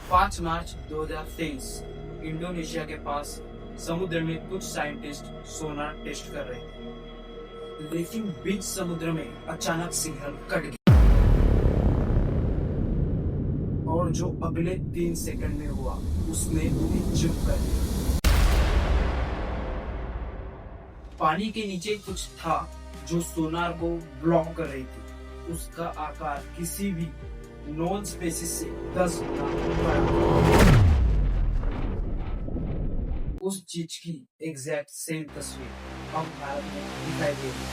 5 मार्च 2023 Indonesia के पास समुद्र में कुछ साइंटिस्ट सोनार टेस्ट कर रहे थे, लेकिन बीच समुद्र में अचानक सिग्नल कट गया और जो अगले 3 सेकंड में हुआ उसने उन्हें चुप कर दिया। पानी के नीचे कुछ था जो सोनार को ब्लॉक कर रही थी। उसका आकार किसी भी नॉन स्पेसिस से 10 गुना बड़ा। उस चीज की एग्जैक्ट सेम तस्वीर अब भारत में दिखाई दे रही है।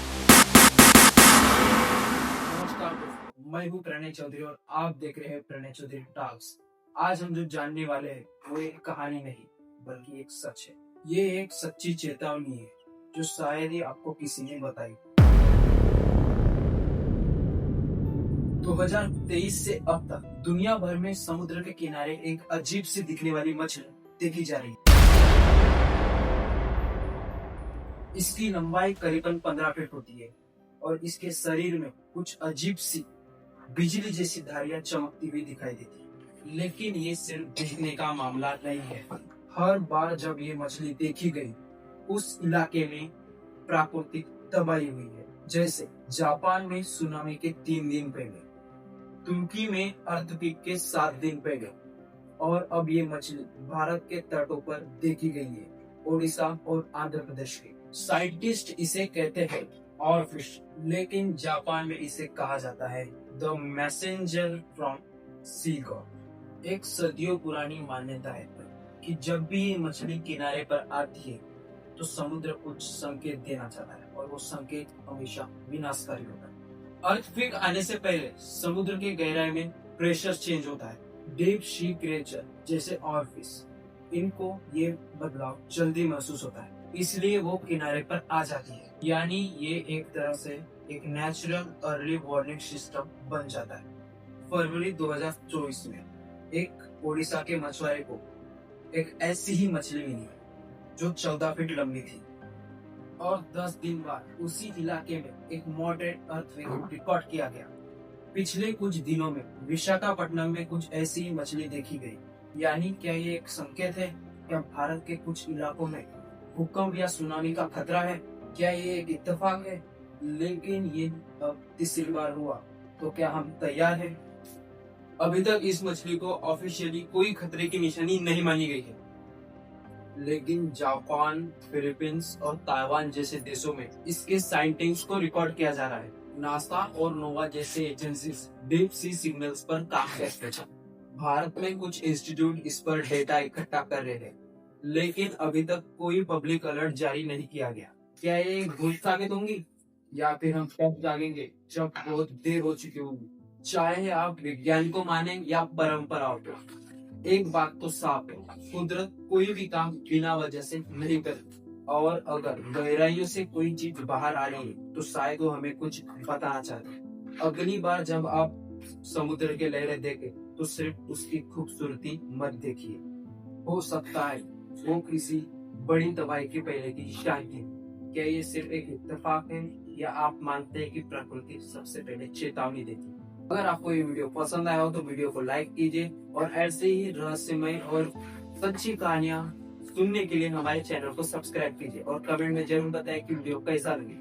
नमस्कार दोस्तों, मैं हूँ प्रणय चौधरी और आप देख रहे हैं प्रणय चौधरी टॉक्स। आज हम जो जानने वाले हैं वो एक कहानी नहीं बल्कि एक सच है। ये एक सच्ची चेतावनी है जो शायद ही आपको किसी ने बताई। 2023 से अब तक दुनिया भर में समुद्र के किनारे एक अजीब सी दिखने वाली मछली देखी जा रही है। इसकी लंबाई करीबन 15 फीट होती है और इसके शरीर में कुछ अजीब सी बिजली जैसी धारियां चमकती हुई दिखाई देती है। लेकिन ये सिर्फ देखने का मामला नहीं है। हर बार जब ये मछली देखी गई उस इलाके में प्राकृतिक तबाही हुई है। जैसे जापान में सुनामी के 3 दिन पहले, तुर्की में अर्थक्वेक के 7 दिन पहले, और अब ये मछली भारत के तटों पर देखी गई है, ओडिशा और आंध्र प्रदेश के। साइंटिस्ट इसे कहते हैं और फिश, लेकिन जापान में इसे कहा जाता है the messenger from sea God. एक सदियों पुरानी मान्यता है कि जब भी ये मछली किनारे पर आती है तो समुद्र कुछ संकेत देना चाहता है और वो संकेत हमेशा विनाशकारी होता है। अर्थक्वेक आने से पहले समुद्र की गहराई में प्रेशर चेंज होता है। डीप सी क्रिएचर जैसे और फिश, इनको ये बदलाव जल्दी महसूस होता है, इसलिए वो किनारे पर आ जाती है। यानी ये एक तरह से एक नेचुरल अर्ली वार्निंग सिस्टम बन जाता है। फरवरी 2024 में एक ओडिशा के मछुआरे को एक ऐसी ही मछली मिली जो 14 फीट लंबी थी और 10 दिन बाद उसी इलाके में एक मॉडरेट अर्थक्वेक रिकॉर्ड किया गया। पिछले कुछ दिनों में विशाखापट्टनम में कुछ ऐसी ही मछली देखी गई। यानी क्या ये एक संकेत है? क्या भारत के कुछ इलाकों में भूकंप या सुनामी का खतरा है? क्या ये एक इत्तेफाक है? लेकिन ये अब तीसरी बार हुआ, तो क्या हम तैयार हैं? अभी तक इस मछली को ऑफिशियली कोई खतरे की निशानी नहीं मानी गई है, लेकिन जापान, फिलीपींस और ताइवान जैसे देशों में इसके साइंटिंग्स को रिकॉर्ड किया जा रहा है। नासा और नोवा जैसे एजेंसीज डीप सी सिग्नल्स पर काम करते हैं। भारत में कुछ इंस्टीट्यूट इस पर डेटा इकट्ठा कर रहे हैं, लेकिन अभी तक कोई पब्लिक अलर्ट जारी नहीं किया गया। क्या ये भूत साबित होंगी या फिर हम कब जागेंगे जब बहुत देर हो चुकी होगी? चाहे आप विज्ञान को माने या परंपराओं को, एक बात तो साफ है, कुदरत कोई भी काम बिना वजह से नहीं करती। और अगर गहराइयों से कोई चीज बाहर आ रही है तो शायद वो हमें कुछ बताना चाहते हैं। अगली बार जब आप समुद्र के लहरें देखें तो सिर्फ उसकी खूबसूरती मत देखिए, हो सकता है वो किसी बड़ी तबाही के पहले की शांति। क्या ये सिर्फ एक इत्तेफाक है या आप मानते हैं कि प्रकृति सबसे पहले चेतावनी देती है? अगर आपको ये वीडियो पसंद आया हो तो वीडियो को लाइक कीजिए और ऐसे ही रहस्यमय और सच्ची कहानियां सुनने के लिए हमारे चैनल को सब्सक्राइब कीजिए और कमेंट में जरूर बताएं कि वीडियो कैसा लगे।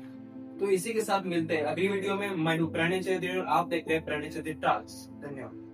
तो इसी के साथ मिलते हैं अगली वीडियो में। मैं हूं प्रणय चौधरी और आप देखते हैं प्रणय चौधरी टॉक्स। धन्यवाद।